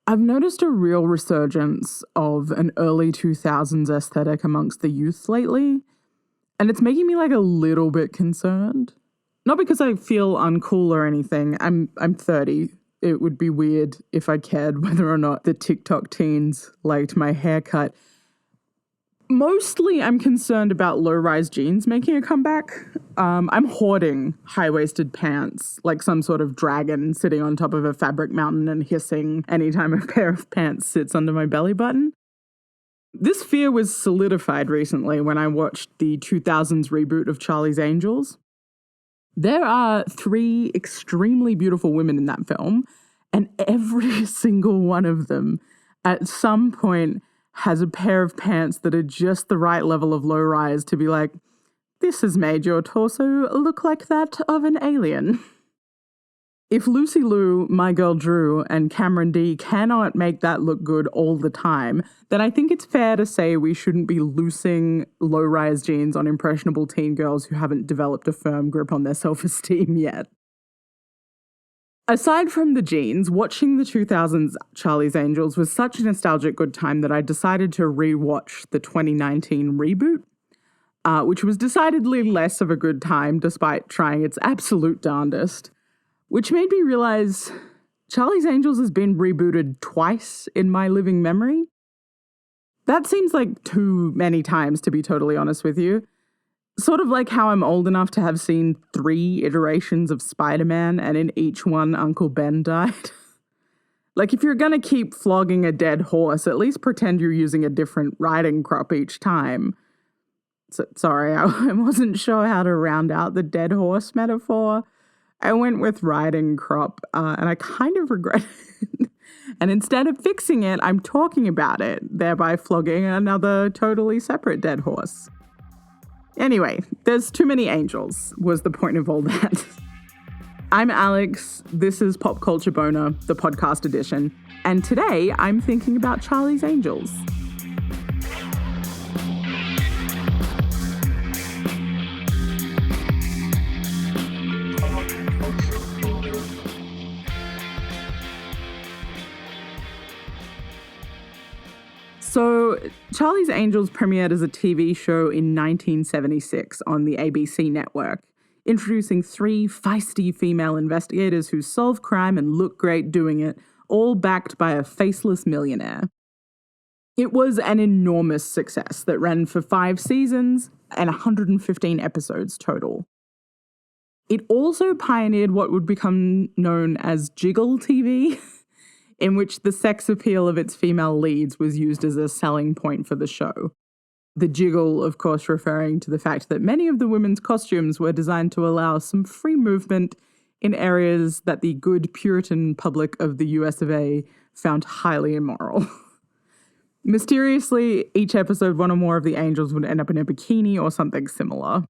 I've noticed a real resurgence of an early 2000s aesthetic amongst the youth lately, and it's making me like a little bit concerned. Not because I feel uncool or anything. I'm 30. It would be weird if I cared whether or not the TikTok teens liked my haircut. Mostly, I'm concerned about low-rise jeans making a comeback. I'm hoarding high-waisted pants, like some sort of dragon sitting on top of a fabric mountain and hissing anytime a pair of pants sits under my belly button. This fear was solidified recently when I watched the 2000s reboot of Charlie's Angels. There are 3 extremely beautiful women in that film, and every single one of them, at some point, has a pair of pants that are just the right level of low rise to be like, this has made your torso look like that of an alien. If Lucy Liu, My Girl Drew, and Cameron D cannot make that look good all the time, then I think it's fair to say we shouldn't be loosing low-rise jeans on impressionable teen girls who haven't developed a firm grip on their self-esteem yet. Aside from the jeans, watching the 2000s Charlie's Angels was such a nostalgic good time that I decided to re-watch the 2019 reboot, which was decidedly less of a good time despite trying its absolute darndest, which made me realize Charlie's Angels has been rebooted twice in my living memory. That seems like too many times, to be totally honest with you. Sort of like how I'm old enough to have seen 3 iterations of Spider-Man, and in each one, Uncle Ben died. Like, if you're gonna keep flogging a dead horse, at least pretend you're using a different riding crop each time. Sorry, I wasn't sure how to round out the dead horse metaphor. I went with riding crop, and I kind of regret it. And instead of fixing it, I'm talking about it, thereby flogging another totally separate dead horse. Anyway, there's too many angels, was the point of all that. I'm Alex, this is Pop Culture Boner, the podcast edition, and today I'm thinking about Charlie's Angels. So, Charlie's Angels premiered as a TV show in 1976 on the ABC network, introducing 3 feisty female investigators who solve crime and look great doing it, all backed by a faceless millionaire. It was an enormous success that ran for 5 seasons and 115 episodes total. It also pioneered what would become known as jiggle TV, in which the sex appeal of its female leads was used as a selling point for the show. The jiggle, of course, referring to the fact that many of the women's costumes were designed to allow some free movement in areas that the good Puritan public of the US of A found highly immoral. Mysteriously, each episode, one or more of the angels would end up in a bikini or something similar.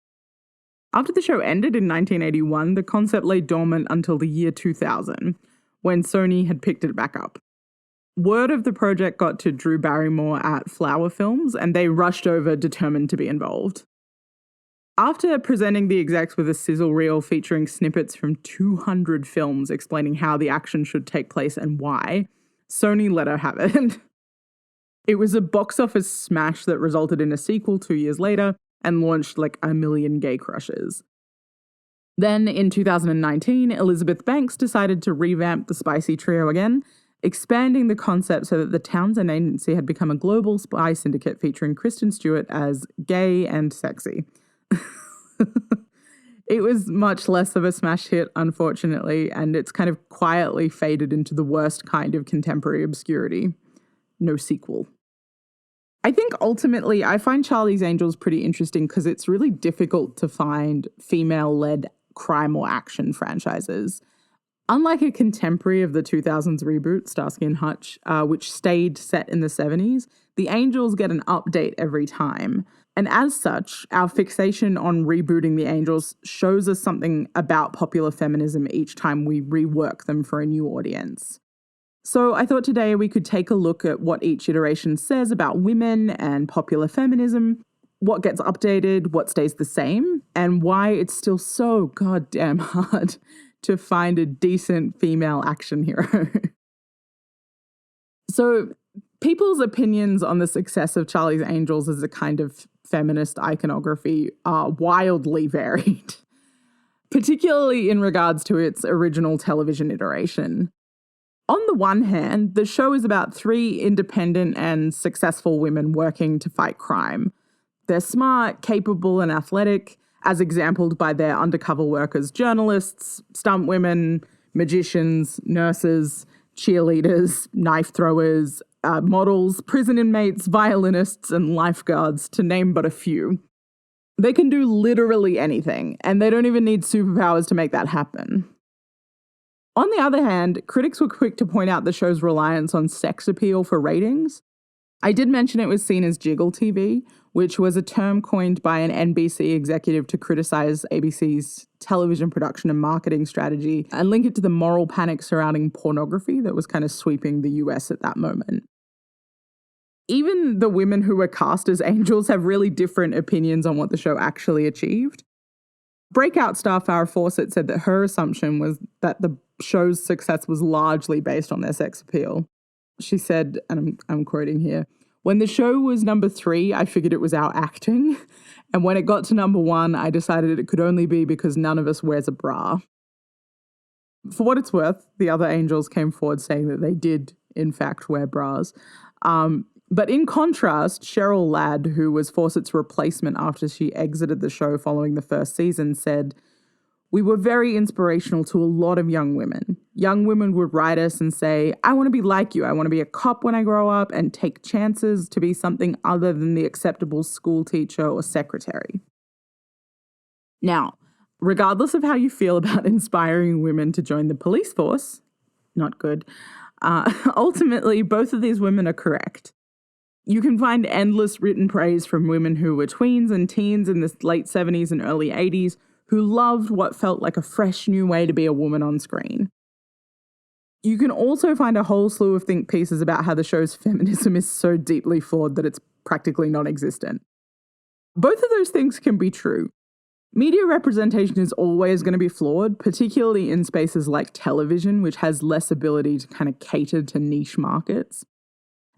After the show ended in 1981, the concept lay dormant until the year 2000, when Sony had picked it back up. Word of the project got to Drew Barrymore at Flower Films, and they rushed over determined to be involved. After presenting the execs with a sizzle reel featuring snippets from 200 films explaining how the action should take place and why, Sony let her have it. It was a box office smash that resulted in a sequel 2 years later and launched like a million gay crushes. Then, in 2019, Elizabeth Banks decided to revamp the spicy trio again, expanding the concept so that the Townsend Agency had become a global spy syndicate featuring Kristen Stewart as gay and sexy. It was much less of a smash hit, unfortunately, and it's kind of quietly faded into the worst kind of contemporary obscurity. No sequel. I think ultimately I find Charlie's Angels pretty interesting because it's really difficult to find female-led crime or action franchises. Unlike a contemporary of the 2000s reboot, Starsky and Hutch, which stayed set in the 70s, the Angels get an update every time. And as such, our fixation on rebooting the Angels shows us something about popular feminism each time we rework them for a new audience. So I thought today we could take a look at what each iteration says about women and popular feminism, what gets updated, what stays the same, and why it's still so goddamn hard to find a decent female action hero. So people's opinions on the success of Charlie's Angels as a kind of feminist iconography are wildly varied, particularly in regards to its original television iteration. On the one hand, the show is about 3 independent and successful women working to fight crime. They're smart, capable, and athletic, as exampled by their undercover work as journalists, stunt women, magicians, nurses, cheerleaders, knife throwers, models, prison inmates, violinists, and lifeguards, to name but a few. They can do literally anything, and they don't even need superpowers to make that happen. On the other hand, critics were quick to point out the show's reliance on sex appeal for ratings. I did mention it was seen as jiggle TV, which was a term coined by an NBC executive to criticize ABC's television production and marketing strategy and link it to the moral panic surrounding pornography that was kind of sweeping the US at that moment. Even the women who were cast as angels have really different opinions on what the show actually achieved. Breakout star Farrah Fawcett said that her assumption was that the show's success was largely based on their sex appeal. She said, and I'm quoting here, "When the show was number 3, I figured it was our acting. And when it got to number 1, I decided it could only be because none of us wears a bra." For what it's worth, the other angels came forward saying that they did, in fact, wear bras. But in contrast, Cheryl Ladd, who was Fawcett's replacement after she exited the show following the first season, said, "We were very inspirational to a lot of young women. Young women would write us and say, 'I want to be like you. I want to be a cop when I grow up and take chances to be something other than the acceptable school teacher or secretary.'" Now, regardless of how you feel about inspiring women to join the police force, not good, ultimately, both of these women are correct. You can find endless written praise from women who were tweens and teens in the late 70s and early 80s who loved what felt like a fresh new way to be a woman on screen. You can also find a whole slew of think pieces about how the show's feminism is so deeply flawed that it's practically non-existent. Both of those things can be true. Media representation is always going to be flawed, particularly in spaces like television, which has less ability to kind of cater to niche markets.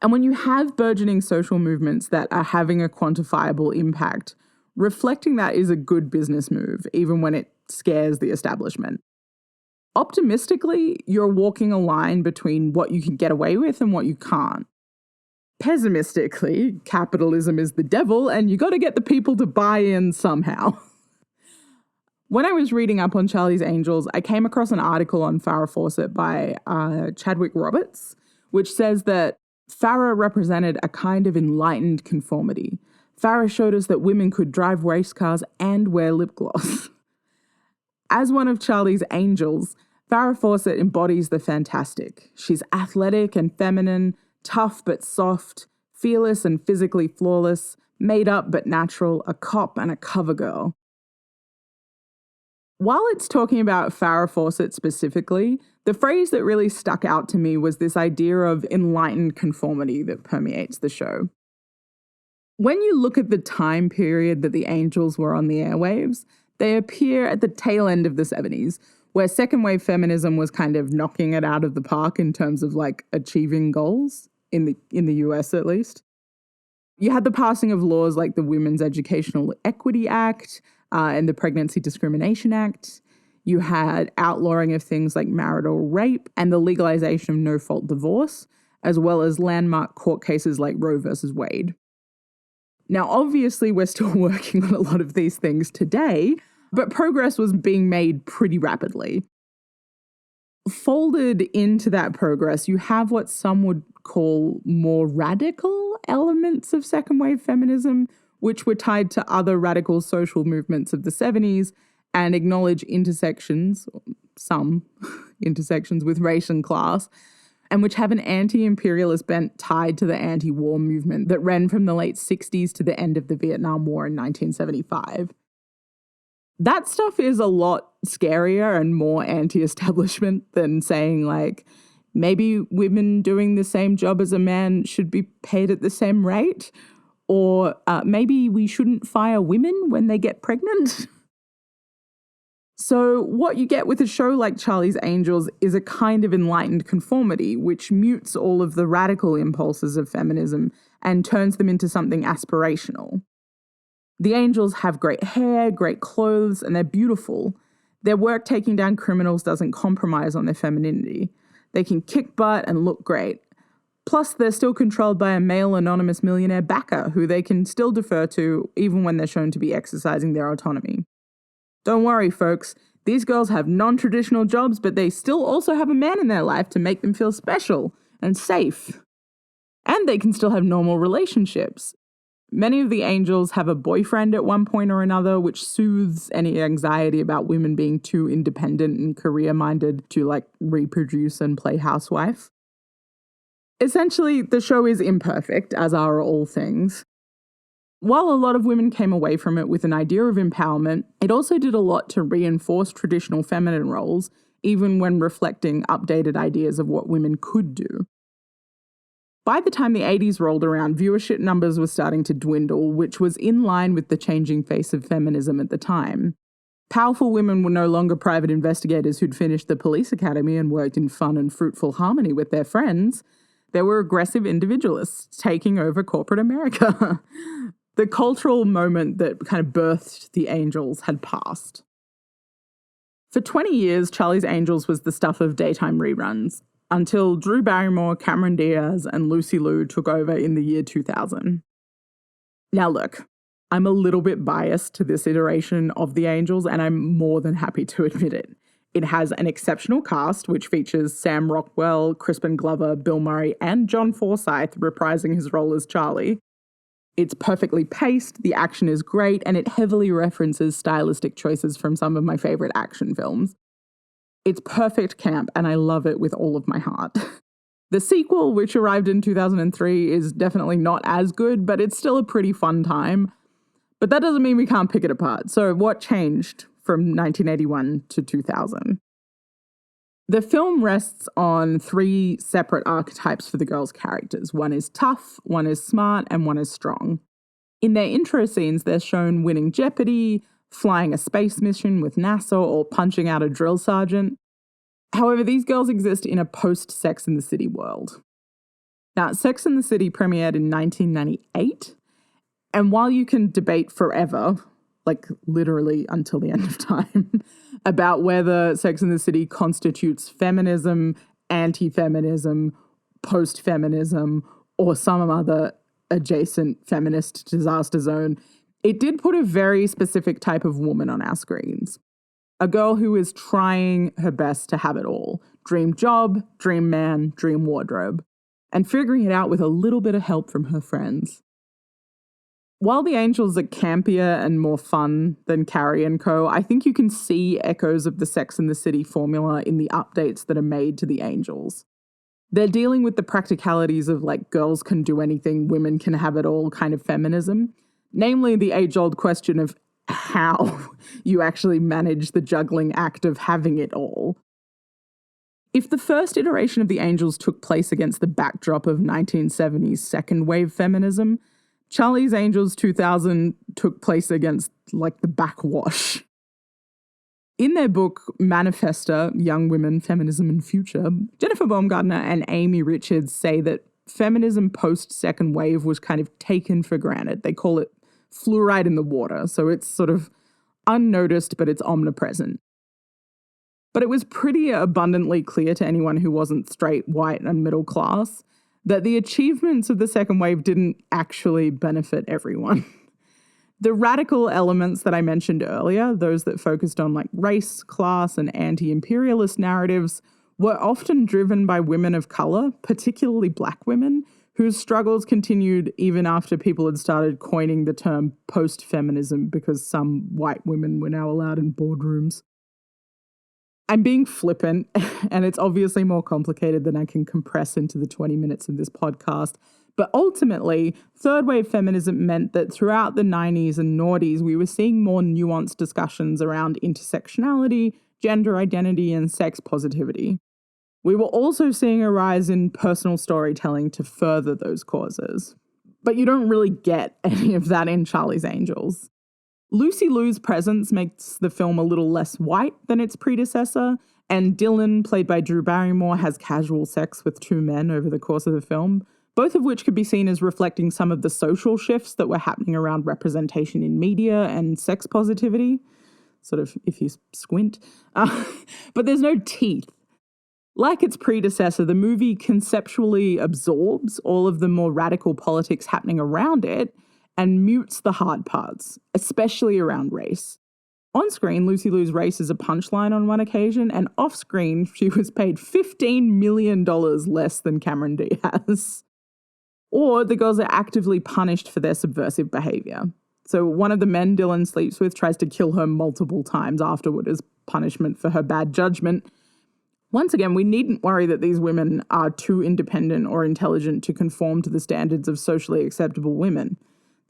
And when you have burgeoning social movements that are having a quantifiable impact, reflecting that is a good business move, even when it scares the establishment. Optimistically, you're walking a line between what you can get away with and what you can't. Pessimistically, capitalism is the devil and you got to get the people to buy in somehow. When I was reading up on Charlie's Angels, I came across an article on Farrah Fawcett by Chadwick Roberts, which says that Farrah represented a kind of enlightened conformity. Farrah showed us that women could drive race cars and wear lip gloss. As one of Charlie's Angels, Farrah Fawcett embodies the fantastic. She's athletic and feminine, tough but soft, fearless and physically flawless, made up but natural, a cop and a cover girl. While it's talking about Farrah Fawcett specifically, the phrase that really stuck out to me was this idea of enlightened conformity that permeates the show. When you look at the time period that the Angels were on the airwaves, they appear at the tail end of the 70s, where second wave feminism was kind of knocking it out of the park in terms of like achieving goals, in the US at least. You had the passing of laws like the Women's Educational Equity Act, and the Pregnancy Discrimination Act. You had outlawing of things like marital rape and the legalization of no-fault divorce, as well as landmark court cases like Roe versus Wade. Now, obviously, we're still working on a lot of these things today, but progress was being made pretty rapidly. Folded into that progress, you have what some would call more radical elements of second wave feminism, which were tied to other radical social movements of the 70s and acknowledge some intersections with race and class, and which have an anti-imperialist bent tied to the anti-war movement that ran from the late 60s to the end of the Vietnam War in 1975. That stuff is a lot scarier and more anti-establishment than saying, like, maybe women doing the same job as a man should be paid at the same rate. Or maybe we shouldn't fire women when they get pregnant. So what you get with a show like Charlie's Angels is a kind of enlightened conformity, which mutes all of the radical impulses of feminism and turns them into something aspirational. The angels have great hair, great clothes, and they're beautiful. Their work taking down criminals doesn't compromise on their femininity. They can kick butt and look great. Plus, they're still controlled by a male anonymous millionaire backer who they can still defer to even when they're shown to be exercising their autonomy. Don't worry, folks. These girls have non-traditional jobs, but they still also have a man in their life to make them feel special and safe. And they can still have normal relationships. Many of the angels have a boyfriend at one point or another, which soothes any anxiety about women being too independent and career-minded to, reproduce and play housewife. Essentially, the show is imperfect, as are all things. While a lot of women came away from it with an idea of empowerment, it also did a lot to reinforce traditional feminine roles, even when reflecting updated ideas of what women could do. By the time the 80s rolled around, viewership numbers were starting to dwindle, which was in line with the changing face of feminism at the time. Powerful women were no longer private investigators who'd finished the police academy and worked in fun and fruitful harmony with their friends. They were aggressive individualists taking over corporate America. The cultural moment that kind of birthed the Angels had passed. For 20 years, Charlie's Angels was the stuff of daytime reruns, until Drew Barrymore, Cameron Diaz, and Lucy Liu took over in the year 2000. Now look, I'm a little bit biased to this iteration of The Angels, and I'm more than happy to admit it. It has an exceptional cast, which features Sam Rockwell, Crispin Glover, Bill Murray, and John Forsythe reprising his role as Charlie. It's perfectly paced, the action is great, and it heavily references stylistic choices from some of my favorite action films. It's perfect camp, and I love it with all of my heart. The sequel, which arrived in 2003, is definitely not as good, but it's still a pretty fun time. But that doesn't mean we can't pick it apart. So what changed from 1981 to 2000? The film rests on three separate archetypes for the girls' characters. One is tough, one is smart, and one is strong. In their intro scenes, they're shown winning Jeopardy, flying a space mission with NASA, or punching out a drill sergeant. However, these girls exist in a post-Sex and the City world. Now, Sex and the City premiered in 1998, and while you can debate forever, literally until the end of time, about whether Sex and the City constitutes feminism, anti-feminism, post-feminism, or some other adjacent feminist disaster zone, it did put a very specific type of woman on our screens. A girl who is trying her best to have it all. Dream job, dream man, dream wardrobe. And figuring it out with a little bit of help from her friends. While the Angels are campier and more fun than Carrie and Co., I think you can see echoes of the Sex and the City formula in the updates that are made to the Angels. They're dealing with the practicalities of girls can do anything, women can have it all kind of feminism. Namely, the age-old question of how you actually manage the juggling act of having it all. If the first iteration of the Angels took place against the backdrop of 1970s second-wave feminism, Charlie's Angels 2000 took place against, the backwash. In their book, Manifesta, Young Women, Feminism and Future, Jennifer Baumgartner and Amy Richards say that feminism post-second wave was kind of taken for granted. They call it fluoride in the water, so it's sort of unnoticed, but it's omnipresent. But it was pretty abundantly clear to anyone who wasn't straight, white, and middle class that the achievements of the second wave didn't actually benefit everyone. The radical elements that I mentioned earlier, those that focused on race, class, and anti-imperialist narratives, were often driven by women of color, particularly Black women, whose struggles continued even after people had started coining the term post-feminism because some white women were now allowed in boardrooms. I'm being flippant, and it's obviously more complicated than I can compress into the 20 minutes of this podcast. But ultimately, third-wave feminism meant that throughout the 90s and noughties, we were seeing more nuanced discussions around intersectionality, gender identity, and sex positivity. We were also seeing a rise in personal storytelling to further those causes. But you don't really get any of that in Charlie's Angels. Lucy Liu's presence makes the film a little less white than its predecessor, and Dylan, played by Drew Barrymore, has casual sex with two men over the course of the film, both of which could be seen as reflecting some of the social shifts that were happening around representation in media and sex positivity, sort of if you squint. But there's no teeth. Like its predecessor, the movie conceptually absorbs all of the more radical politics happening around it and mutes the hard parts, especially around race. On screen, Lucy Liu's race is a punchline on one occasion, and off screen, she was paid $15 million less than Cameron Diaz. Or the girls are actively punished for their subversive behaviour. So one of the men Dylan sleeps with tries to kill her multiple times afterward as punishment for her bad judgment. Once again, we needn't worry that these women are too independent or intelligent to conform to the standards of socially acceptable women.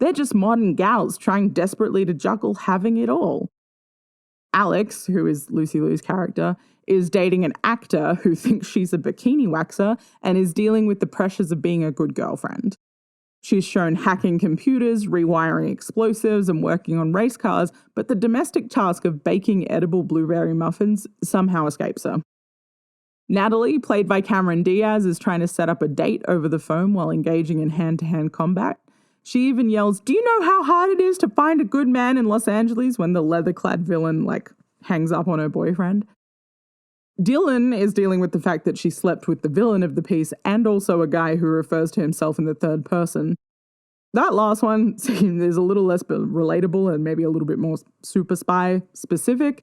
They're just modern gals trying desperately to juggle having it all. Alex, who is Lucy Liu's character, is dating an actor who thinks she's a bikini waxer and is dealing with the pressures of being a good girlfriend. She's shown hacking computers, rewiring explosives, and working on race cars, but the domestic task of baking edible blueberry muffins somehow escapes her. Natalie, played by Cameron Diaz, is trying to set up a date over the phone while engaging in hand-to-hand combat. She even yells, "Do you know how hard it is to find a good man in Los Angeles?" when the leather-clad villain, hangs up on her boyfriend. Dylan is dealing with the fact that she slept with the villain of the piece and also a guy who refers to himself in the third person. That last one is a little less relatable and maybe a little bit more super spy specific.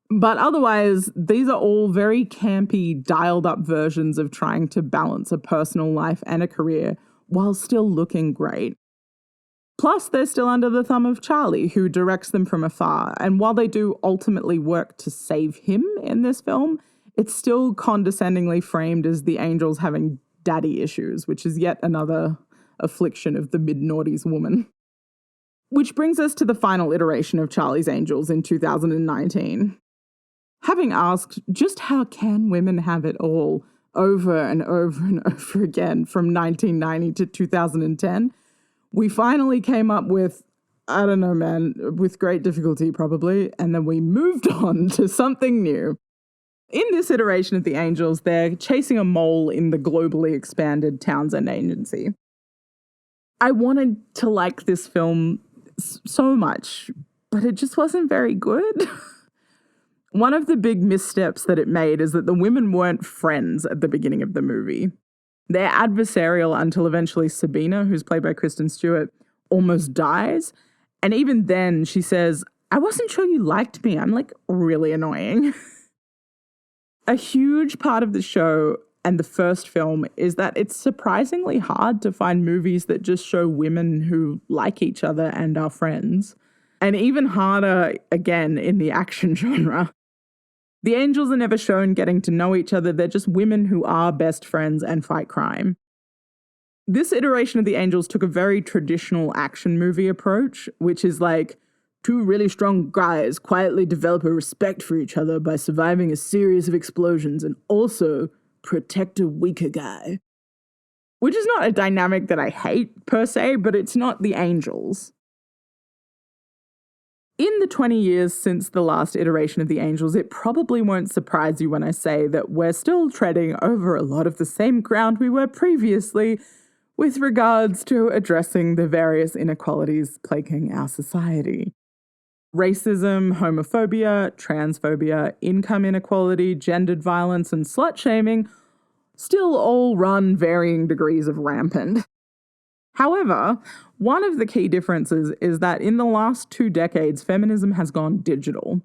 But otherwise, these are all very campy, dialed-up versions of trying to balance a personal life and a career while still looking great. Plus, they're still under the thumb of Charlie, who directs them from afar. And while they do ultimately work to save him in this film, it's still condescendingly framed as the angels having daddy issues, which is yet another affliction of the mid-noughties woman. Which brings us to the final iteration of Charlie's Angels in 2019. Having asked just how can women have it all over and over and over again from 1990 to 2010, we finally came up with, I don't know, man, with great difficulty probably, and then we moved on to something new. In this iteration of the Angels, they're chasing a mole in the globally expanded Townsend Agency. I wanted to like this film so much, but it just wasn't very good. One of the big missteps that it made is that the women weren't friends at the beginning of the movie. They're adversarial until eventually Sabina, who's played by Kristen Stewart, almost dies. And even then she says, "I wasn't sure you liked me. I'm really annoying." A huge part of the show and the first film is that it's surprisingly hard to find movies that just show women who like each other and are friends. And even harder, again, in the action genre. The Angels are never shown getting to know each other. They're just women who are best friends and fight crime. This iteration of the Angels took a very traditional action movie approach, which is two really strong guys quietly develop a respect for each other by surviving a series of explosions and also protect a weaker guy. Which is not a dynamic that I hate per se, but it's not the Angels. In the 20 years since the last iteration of the Angels, it probably won't surprise you when I say that we're still treading over a lot of the same ground we were previously with regards to addressing the various inequalities plaguing our society. Racism, homophobia, transphobia, income inequality, gendered violence, and slut-shaming still all run varying degrees of rampant. However, one of the key differences is that in the last 2 decades, feminism has gone digital.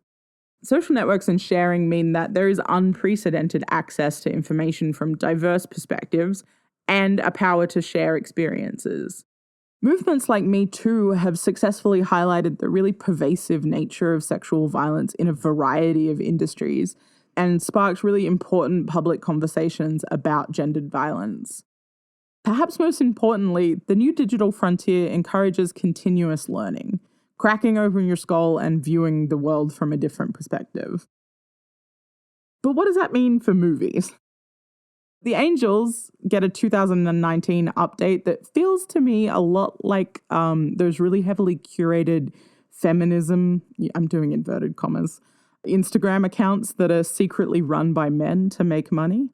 Social networks and sharing mean that there is unprecedented access to information from diverse perspectives and a power to share experiences. Movements like Me Too have successfully highlighted the really pervasive nature of sexual violence in a variety of industries and sparked really important public conversations about gendered violence. Perhaps most importantly, the new digital frontier encourages continuous learning, cracking open your skull and viewing the world from a different perspective. But what does that mean for movies? The Angels get a 2019 update that feels to me a lot like those really heavily curated feminism, I'm doing inverted commas, Instagram accounts that are secretly run by men to make money.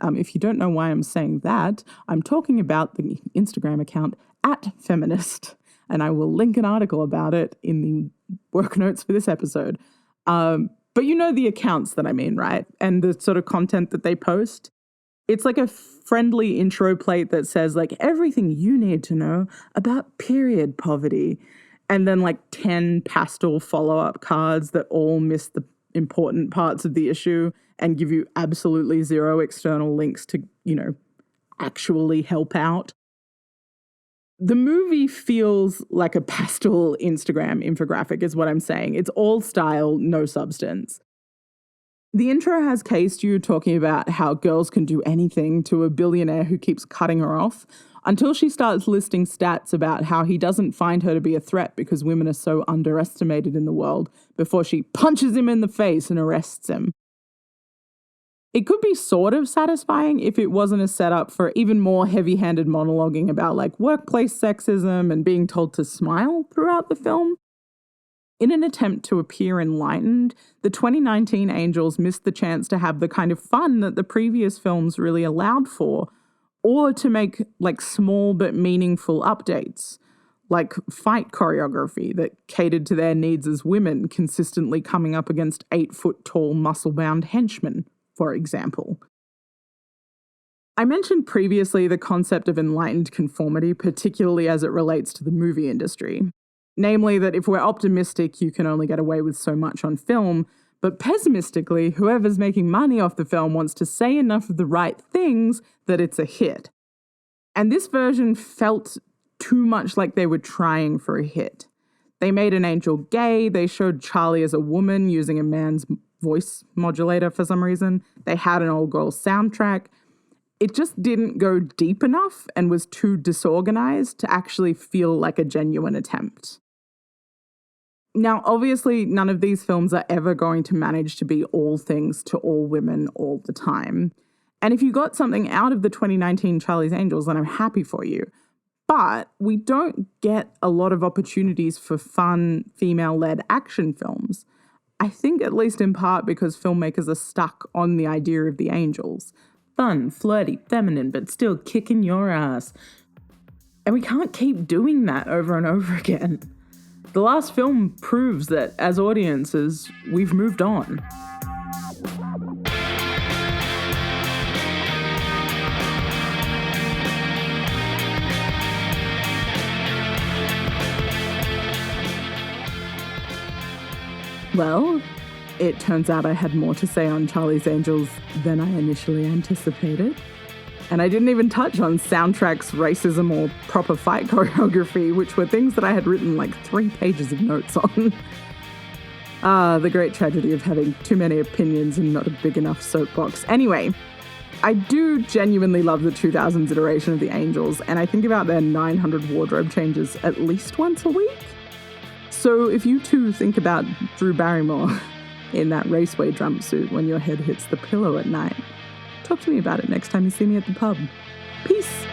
If you don't know why I'm saying that, I'm talking about the Instagram account @feminist, and I will link an article about it in the work notes for this episode. But you know the accounts that I mean, right? And the sort of content that they post. It's like a friendly intro plate that says like everything you need to know about period poverty. And then like 10 pastel follow-up cards that all miss the important parts of the issue and give you absolutely zero external links to, actually help out. The movie feels like a pastel Instagram infographic is what I'm saying. It's all style, no substance. The intro has K-Stew talking about how girls can do anything to a billionaire who keeps cutting her off, until she starts listing stats about how he doesn't find her to be a threat because women are so underestimated in the world, before she punches him in the face and arrests him. It could be sort of satisfying if it wasn't a setup for even more heavy-handed monologuing about like workplace sexism and being told to smile throughout the film. In an attempt to appear enlightened, the 2019 Angels missed the chance to have the kind of fun that the previous films really allowed for, or to make like small but meaningful updates, like fight choreography that catered to their needs as women, consistently coming up against 8-foot-tall muscle-bound henchmen, for example. I mentioned previously the concept of enlightened conformity, particularly as it relates to the movie industry. Namely that if we're optimistic, you can only get away with so much on film, but pessimistically, whoever's making money off the film wants to say enough of the right things that it's a hit. And this version felt too much like they were trying for a hit. They made an angel gay, they showed Charlie as a woman using a man's voice modulator for some reason, they had an all-girl soundtrack. It just didn't go deep enough and was too disorganized to actually feel like a genuine attempt. Now, obviously, none of these films are ever going to manage to be all things to all women all the time. And if you got something out of the 2019 Charlie's Angels, then I'm happy for you. But we don't get a lot of opportunities for fun, female-led action films. I think at least in part because filmmakers are stuck on the idea of the angels. Fun, flirty, feminine, but still kicking your ass. And we can't keep doing that over and over again. The last film proves that, as audiences, we've moved on. Well, it turns out I had more to say on Charlie's Angels than I initially anticipated. And I didn't even touch on soundtracks, racism, or proper fight choreography, which were things that I had written like 3 pages of notes on. The great tragedy of having too many opinions and not a big enough soapbox. Anyway, I do genuinely love the 2000s iteration of the Angels, and I think about their 900 wardrobe changes at least once a week. So if you too think about Drew Barrymore in that raceway jumpsuit when your head hits the pillow at night, talk to me about it next time you see me at the pub. Peace.